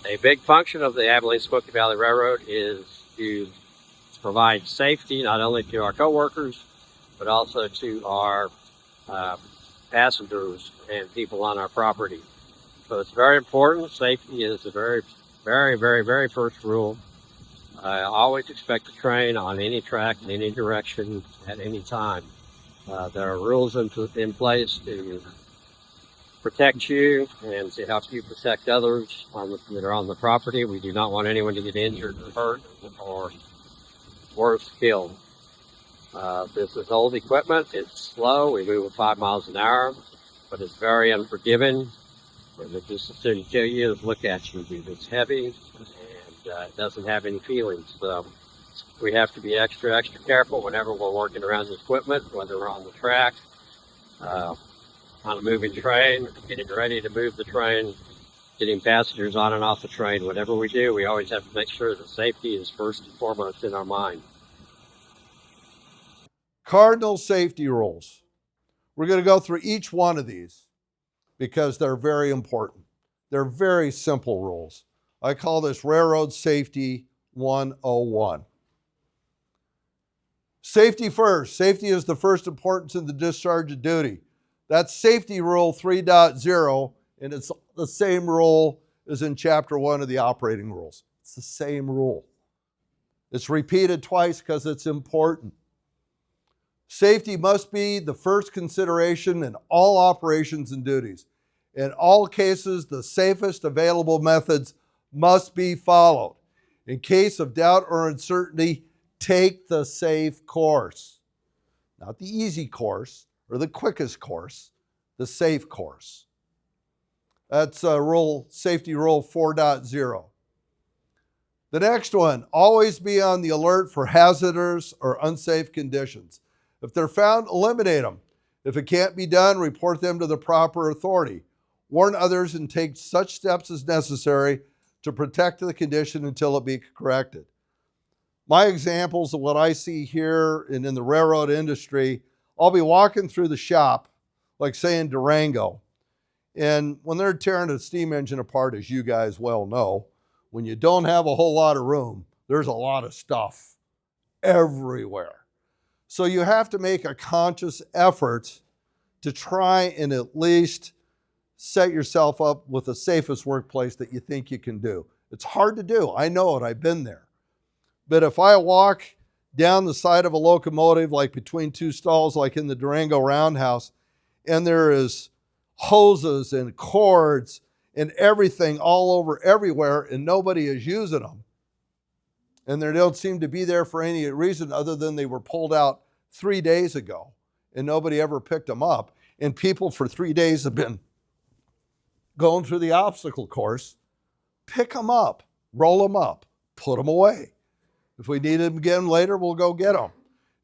A big function of the Abilene-Smoky Valley Railroad is to provide safety not only to our coworkers, but also to our passengers and people on our property. So it's very important. Safety is the very first rule. I always expect a train on any track in any direction at any time. There are rules in place to protect you and to help you protect others that are on the property. We do not want anyone to get injured or hurt or worse, killed. This is old equipment. It's slow. We move at 5 miles an hour, but it's very unforgiving. And just as soon as tell you to look at you, it's heavy and it doesn't have any feelings. So we have to be extra careful whenever we're working around the equipment, whether we're on the track, on a moving train, getting ready to move the train, getting passengers on and off the train. Whatever we do, we always have to make sure that safety is first and foremost in our mind. Cardinal Safety Rules. We're going to go through each one of these because they're very important. They're very simple rules. I call this Railroad Safety 101. Safety first. Safety is the first importance in the discharge of duty. That's Safety Rule 3.0, and it's the same rule as in Chapter 1 of the Operating Rules. It's the same rule. It's repeated twice because it's important. Safety must be the first consideration in all operations and duties. In all cases, the safest available methods must be followed. In case of doubt or uncertainty, take the safe course. Not the easy course or the quickest course, the safe course. That's Safety Rule 4.0. The next one, always be on the alert for hazardous or unsafe conditions. If they're found, eliminate them. If it can't be done, report them to the proper authority. Warn others and take such steps as necessary to protect the condition until it be corrected. My examples of what I see here and in the railroad industry, I'll be walking through the shop, like say in Durango, and when they're tearing a steam engine apart, as you guys well know, when you don't have a whole lot of room, there's a lot of stuff everywhere. So you have to make a conscious effort to try and at least set yourself up with the safest workplace that you think you can do. It's hard to do. I know it. I've been there. But if I walk down the side of a locomotive, like between two stalls, like in the Durango Roundhouse, and there is hoses and cords and everything all over everywhere, and nobody is using them, and they don't seem to be there for any reason other than they were pulled out 3 days ago, and nobody ever picked them up, and people for 3 days have been going through the obstacle course, pick them up, roll them up, put them away. If we need them again later, we'll go get them.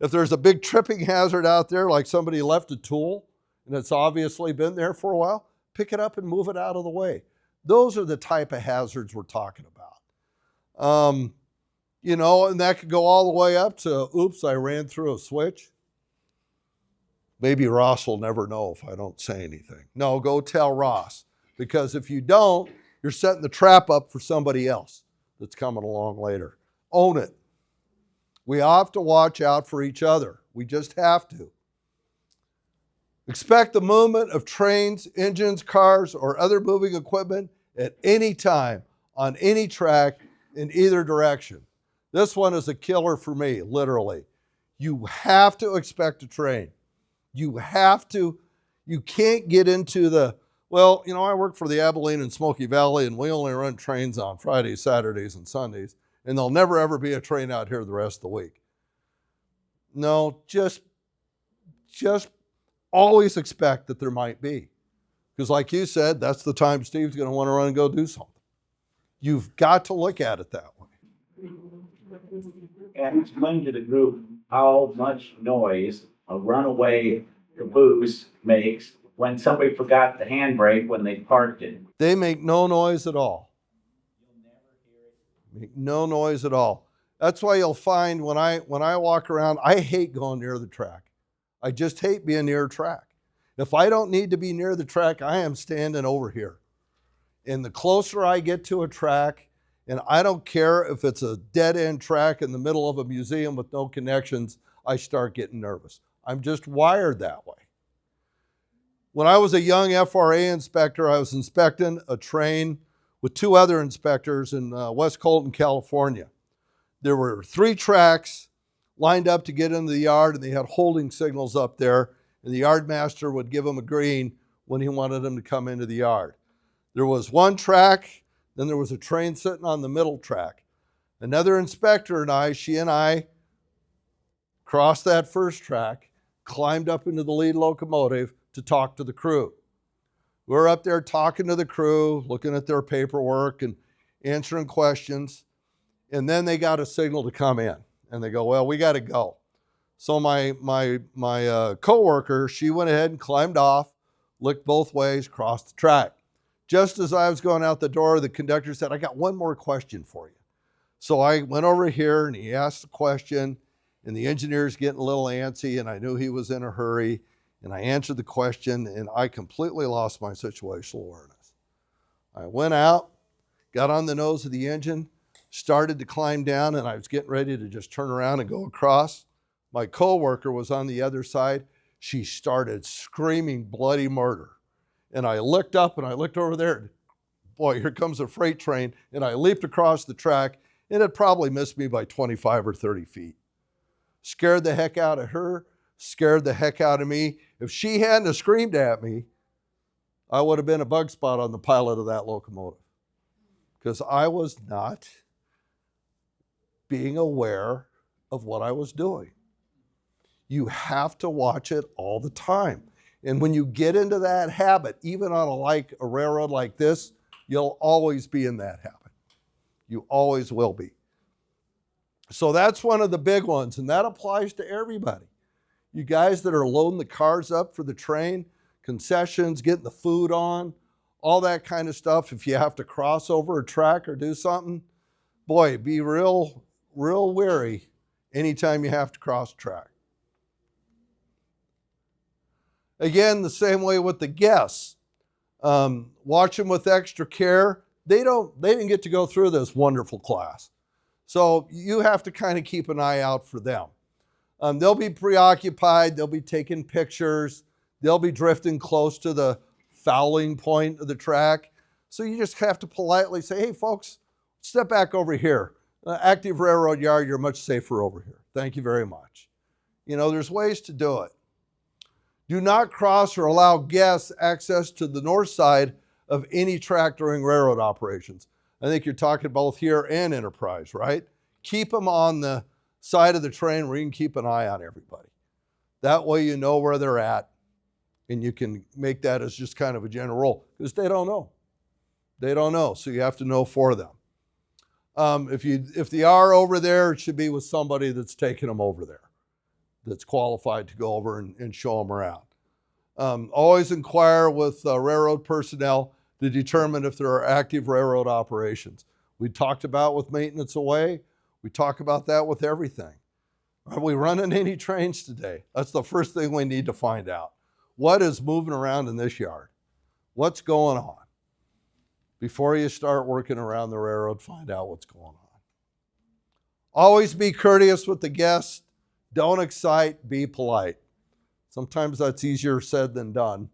If there's a big tripping hazard out there, like somebody left a tool and it's obviously been there for a while, pick it up and move it out of the way. Those are the type of hazards we're talking about. And that could go all the way up to, oops, I ran through a switch. Maybe Ross will never know if I don't say anything. No, go tell Ross. Because if you don't, you're setting the trap up for somebody else that's coming along later. Own it. We have to watch out for each other. We just have to. Expect the movement of trains, engines, cars, or other moving equipment at any time, on any track, in either direction. This one is a killer for me, literally. You have to expect a train. You can't get into the, I work for the Abilene and Smoky Valley, and we only run trains on Fridays, Saturdays, and Sundays, and there'll never ever be a train out here the rest of the week. No, just always expect that there might be. Because like you said, that's the time Steve's going to want to run and go do something. You've got to look at it that way. And explain to the group how much noise a runaway caboose makes when somebody forgot the handbrake when they parked it. They make no noise at all. Make no noise at all. That's why you'll find when I walk around, I hate going near the track. I just hate being near a track. If I don't need to be near the track, I am standing over here. And the closer I get to a track, and I don't care if it's a dead-end track in the middle of a museum with no connections, I start getting nervous. I'm just wired that way. When I was a young FRA inspector, I was inspecting a train with 2 other inspectors in West Colton, California. There were 3 tracks lined up to get into the yard, and they had holding signals up there, and the yard master would give them a green when he wanted them to come into the yard. There was 1 track, then there was a train sitting on the middle track. Another inspector and I crossed that first track, climbed up into the lead locomotive to talk to the crew. We're up there talking to the crew, looking at their paperwork and answering questions. And then they got a signal to come in. And they go, well, we got to go. So my coworker, she went ahead and climbed off, looked both ways, crossed the track. Just as I was going out the door, the conductor said, I got one more question for you. So I went over here and he asked the question, and the engineer's getting a little antsy, and I knew he was in a hurry, and I answered the question, and I completely lost my situational awareness. I went out, got on the nose of the engine, started to climb down, and I was getting ready to just turn around and go across. My coworker was on the other side. She started screaming bloody murder. And I looked up and I looked over there. Boy, here comes a freight train. And I leaped across the track, and it probably missed me by 25 or 30 feet. Scared the heck out of her, scared the heck out of me. If she hadn't have screamed at me, I would have been a bug spot on the pilot of that locomotive, because I was not being aware of what I was doing. You have to watch it all the time. And when you get into that habit, even on a railroad like this, you'll always be in that habit. You always will be. So that's one of the big ones, and that applies to everybody. You guys that are loading the cars up for the train, concessions, getting the food on, all that kind of stuff. If you have to cross over a track or do something, boy, be real wary anytime you have to cross a track. Again, the same way with the guests. Watch them with extra care. They didn't get to go through this wonderful class. So you have to kind of keep an eye out for them. They'll be preoccupied. They'll be taking pictures. They'll be drifting close to the fouling point of the track. So you just have to politely say, hey, folks, step back over here. Active railroad yard, you're much safer over here. Thank you very much. You know, there's ways to do it. Do not cross or allow guests access to the north side of any track during railroad operations. I think you're talking both here and Enterprise, right? Keep them on the side of the train where you can keep an eye on everybody. That way you know where they're at, and you can make that as just kind of a general rule, because they don't know. They don't know, so you have to know for them. If they are over there, it should be with somebody that's taking them over there, that's qualified to go over and show them around. Always inquire with railroad personnel to determine if there are active railroad operations. We talked about with maintenance away. We talk about that with everything. Are we running any trains today? That's the first thing we need to find out. What is moving around in this yard? What's going on? Before you start working around the railroad, find out what's going on. Always be courteous with the guests. Don't excite, be polite. Sometimes that's easier said than done,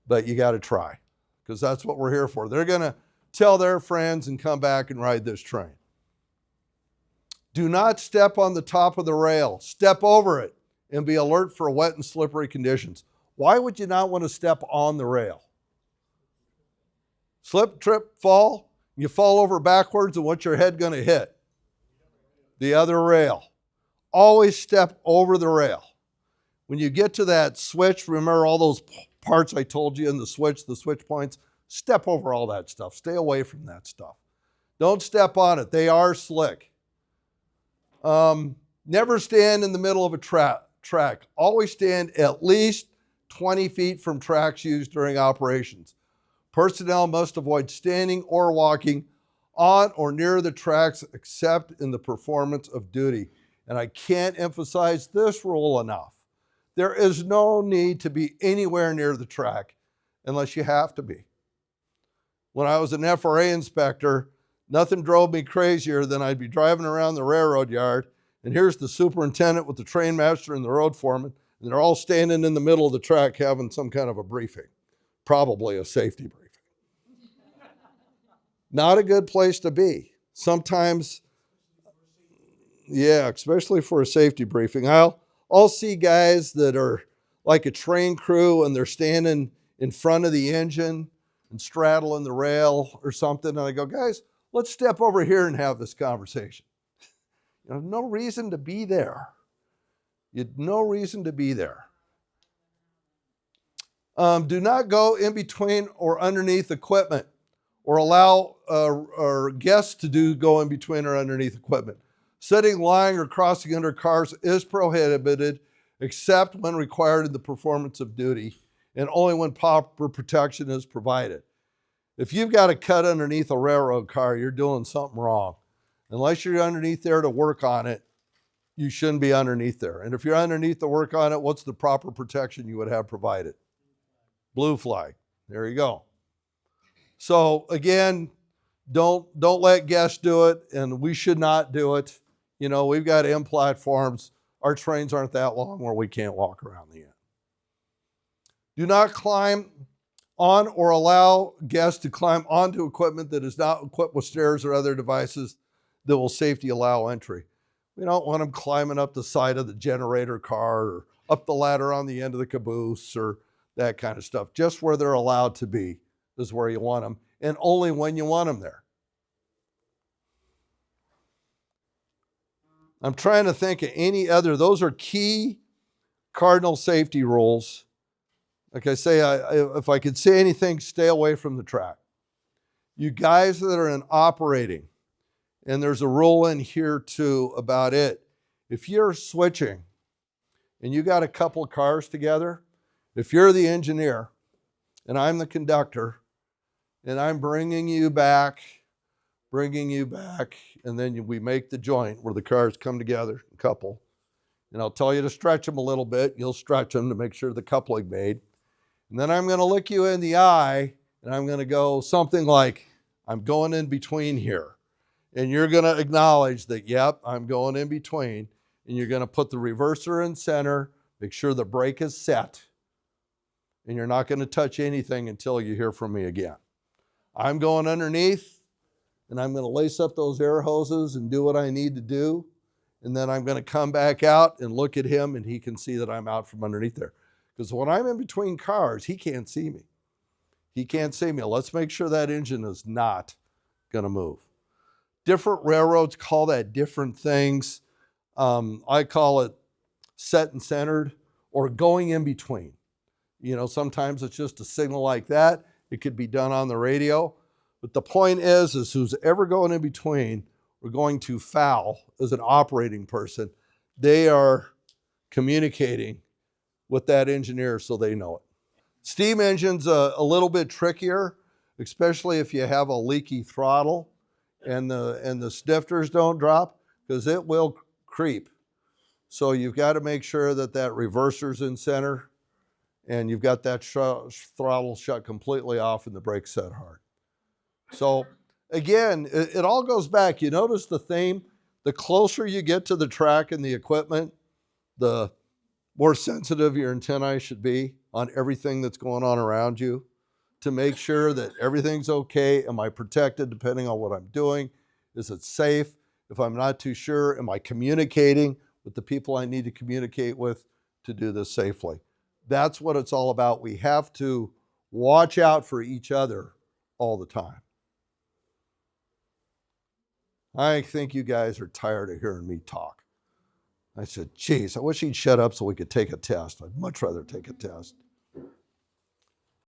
but you got to try, because that's what we're here for. They're going to tell their friends and come back and ride this train. Do not step on the top of the rail. Step over it and be alert for wet and slippery conditions. Why would you not want to step on the rail? Slip, trip, fall. You fall over backwards, and what's your head going to hit? The other rail. Always step over the rail. When you get to that switch, remember all those parts I told you in the switch points? Step over all that stuff. Stay away from that stuff. Don't step on it. They are slick. Never stand in the middle of a track. Always stand at least 20 feet from tracks used during operations. Personnel must avoid standing or walking on or near the tracks except in the performance of duty. And I can't emphasize this rule enough. There is no need to be anywhere near the track unless you have to be. When I was an FRA inspector, nothing drove me crazier than I'd be driving around the railroad yard, and here's the superintendent with the train master and the road foreman, and they're all standing in the middle of the track having some kind of a briefing, probably a safety briefing. Not a good place to be. Sometimes, yeah, especially for a safety briefing. I'll see guys that are like a train crew and they're standing in front of the engine and straddling the rail or something. And I go, guys, let's step over here and have this conversation. You have no reason to be there. You had no reason to be there. Do not go in between or underneath equipment or allow our guests to go in between or underneath equipment. Sitting, lying, or crossing under cars is prohibited except when required in the performance of duty and only when proper protection is provided. If you've got to cut underneath a railroad car, you're doing something wrong. Unless you're underneath there to work on it, you shouldn't be underneath there. And if you're underneath to work on it, what's the proper protection you would have provided? Blue flag. There you go. So again, don't let guests do it, and we should not do it. You know, we've got M platforms. Our trains aren't that long where we can't walk around the end. Do not climb on or allow guests to climb onto equipment that is not equipped with stairs or other devices that will safely allow entry. We don't want them climbing up the side of the generator car or up the ladder on the end of the caboose or that kind of stuff. Just where they're allowed to be is where you want them, and only when you want them there. I'm trying to think of any other. Those are key cardinal safety rules. Like I say, if I could say anything, stay away from the track. You guys that are in operating, and there's a rule in here too about it. If you're switching and you got a couple cars together, if you're the engineer and I'm the conductor and I'm bringing you back, and then we make the joint where the cars come together, a couple, and I'll tell you to stretch them a little bit. You'll stretch them to make sure the coupling made. And then I'm going to look you in the eye and I'm going to go something like, I'm going in between here. And you're going to acknowledge that, yep, I'm going in between. And you're going to put the reverser in center, make sure the brake is set. And you're not going to touch anything until you hear from me again. I'm going underneath and I'm going to lace up those air hoses and do what I need to do. And then I'm going to come back out and look at him and he can see that I'm out from underneath there. Because when I'm in between cars, he can't see me. He can't see me. Let's make sure that engine is not going to move. Different railroads call that different things. I call it set and centered or going in between. You know, sometimes it's just a signal like that. It could be done on the radio. But the point is who's ever going in between or going to foul as an operating person, they are communicating with that engineer so they know it. Steam engine's a little bit trickier, especially if you have a leaky throttle and the stifters don't drop, because it will creep. So you've got to make sure that reverser's in center and you've got that throttle shut completely off and the brakes set hard. So again, it all goes back. You notice the theme, the closer you get to the track and the equipment, the more sensitive your antennae should be on everything that's going on around you to make sure that everything's okay. Am I protected depending on what I'm doing? Is it safe? If I'm not too sure, am I communicating with the people I need to communicate with to do this safely? That's what it's all about. We have to watch out for each other all the time. I think you guys are tired of hearing me talk. I said, geez, I wish he'd shut up so we could take a test. I'd much rather take a test.